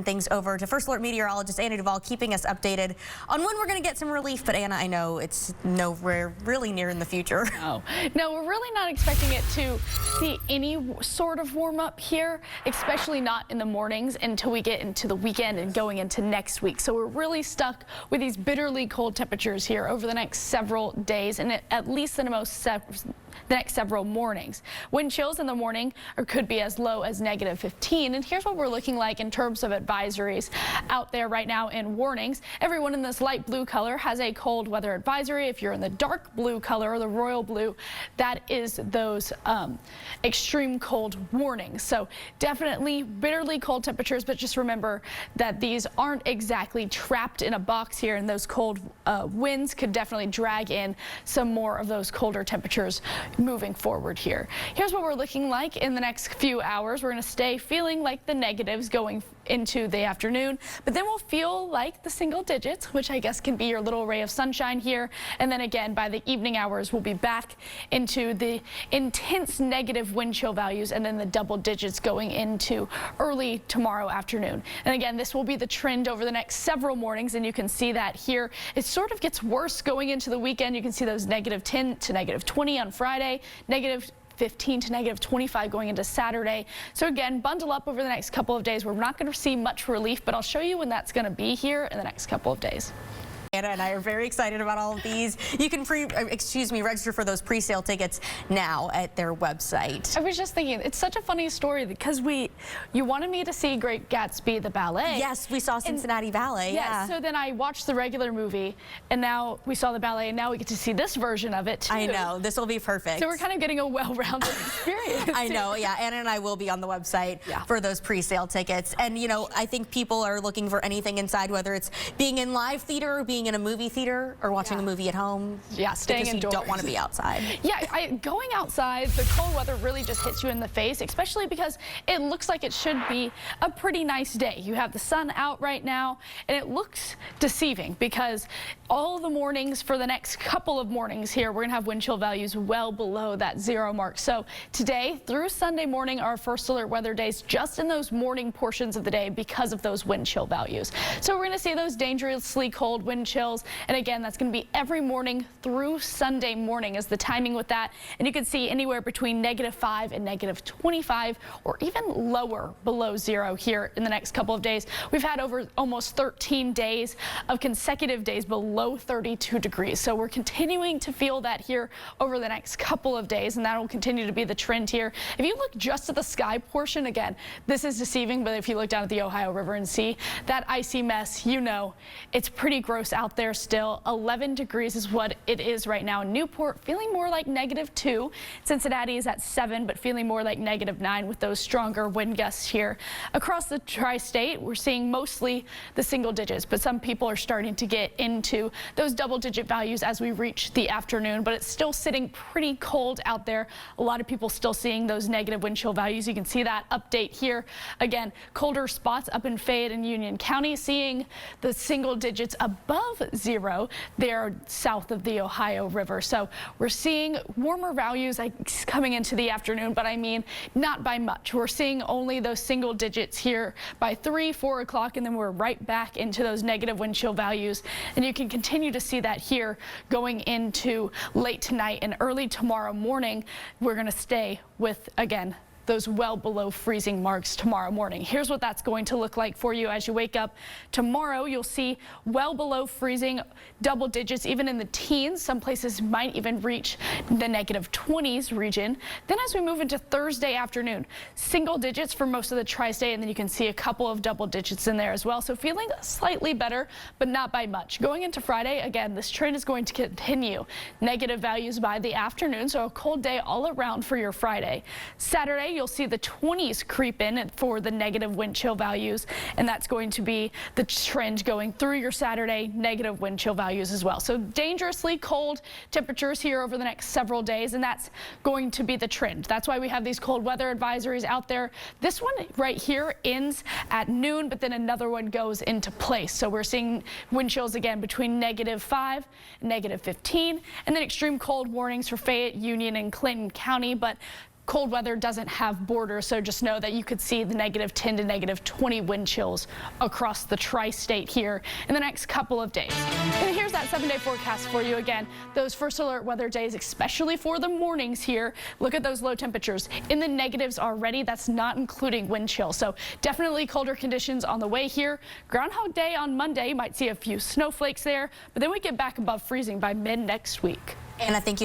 Things over to First Alert meteorologist Anna DuVall, keeping us updated on when we're going to get some relief. But Anna, I know it's nowhere really near in the future. No, we're really not expecting it to see any sort of warm up here, especially not in the mornings until we get into the weekend and going into next week. So we're really stuck with these bitterly cold temperatures here over the next several days, and at least in the next several mornings. Wind chills in the morning could be as low as -15. And here's what we're looking like in terms of advisories out there right now and warnings. Everyone in this light blue color has a cold weather advisory. If you're in the dark blue color or the royal blue, that is those extreme cold warnings. So definitely bitterly cold temperatures, but just remember that these aren't exactly trapped in a box here, and those cold winds could definitely drag in some more of those colder temperatures moving forward here. Here's what we're looking like in the next few hours. We're going to stay feeling like the negatives going into the afternoon, but then we'll feel like the single digits, which I guess can be your little ray of sunshine here. And then again, by the evening hours, we'll be back into the intense negative wind chill values and then the double digits going into early tomorrow afternoon. And again, this will be the trend over the next several mornings, and you can see that here. It sort of gets worse going into the weekend. You can see those -10 to -20 on Friday, -15 to -25 going into Saturday. So again, bundle up over the next couple of days. We're not going to see much relief, but I'll show you when that's going to be here in the next couple of days. Anna and I are very excited about all of these. You can register for those pre-sale tickets now at their website. I was just thinking, it's such a funny story because you wanted me to see Great Gatsby, the ballet. Yes, we saw Cincinnati ballet. Yeah. So then I watched the regular movie, and now we saw the ballet, and now we get to see this version of it too. I know, this will be perfect. So we're kind of getting a well-rounded experience. I know, yeah. Anna and I will be on the website for those pre-sale tickets. And you know, I think people are looking for anything inside, whether it's being in live theater or being in a movie theater or watching a movie at home. Yeah, staying because indoors. You don't want to be outside. Yeah, going outside, the cold weather really just hits you in the face, especially because it looks like it should be a pretty nice day. You have the sun out right now, and it looks deceiving because all the mornings for the next couple of mornings here, we're going to have wind chill values well below that 0 mark. So today through Sunday morning are First Alert weather days just in those morning portions of the day because of those wind chill values. So we're going to see those dangerously cold wind chills. And again, that's going to be every morning through Sunday morning is the timing with that. And you can see anywhere between -5 and -25 or even lower below 0 here in the next couple of days. We've had over almost 13 days of consecutive days below 32 degrees. So we're continuing to feel that here over the next couple of days, and that will continue to be the trend here. If you look just at the sky portion, again, this is deceiving, but if you look down at the Ohio River and see that icy mess, you know it's pretty gross out there still. 11 degrees is what it is right now in Newport, feeling more like -2. Cincinnati is at 7, but feeling more like -9 with those stronger wind gusts here. Across the tri-state, we're seeing mostly the single digits, but some people are starting to get into those double-digit values as we reach the afternoon, but it's still sitting pretty cold out there. A lot of people still seeing those negative wind chill values. You can see that update here. Again, colder spots up in Fayette and Union County, seeing the single digits above 0 there south of the Ohio River. So we're seeing warmer values coming into the afternoon, but I mean not by much. We're seeing only those single digits here by 3, 4 o'clock, and then we're right back into those negative wind chill values. And you can continue to see that here going into late tonight and early tomorrow morning. We're going to stay with, again, those well below freezing marks tomorrow morning. Here's what that's going to look like for you as you wake up tomorrow. You'll see well below freezing, double digits, even in the teens. Some places might even reach the -20s region. Then as we move into Thursday afternoon, single digits for most of the tri-state, and then you can see a couple of double digits in there as well. So feeling slightly better, but not by much. Going into Friday, again, this trend is going to continue. Negative values by the afternoon, so a cold day all around for your Friday. Saturday, you'll see the 20s creep in for the negative wind chill values, and that's going to be the trend going through your Saturday, negative wind chill values as well. So dangerously cold temperatures here over the next several days, and that's going to be the trend. That's why we have these cold weather advisories out there. This one right here ends at noon, but then another one goes into place. So we're seeing wind chills again between -5 and -15, and then extreme cold warnings for Fayette, Union, and Clinton County. But cold weather doesn't have borders, so just know that you could see the -10 to -20 wind chills across the tri-state here in the next couple of days. And here's that 7-day forecast for you again. Those first alert weather days, especially for the mornings here, look at those low temperatures in the negatives already. That's not including wind chill. So definitely colder conditions on the way here. Groundhog Day on Monday, might see a few snowflakes there, but then we get back above freezing by mid next week. Anna, thank you.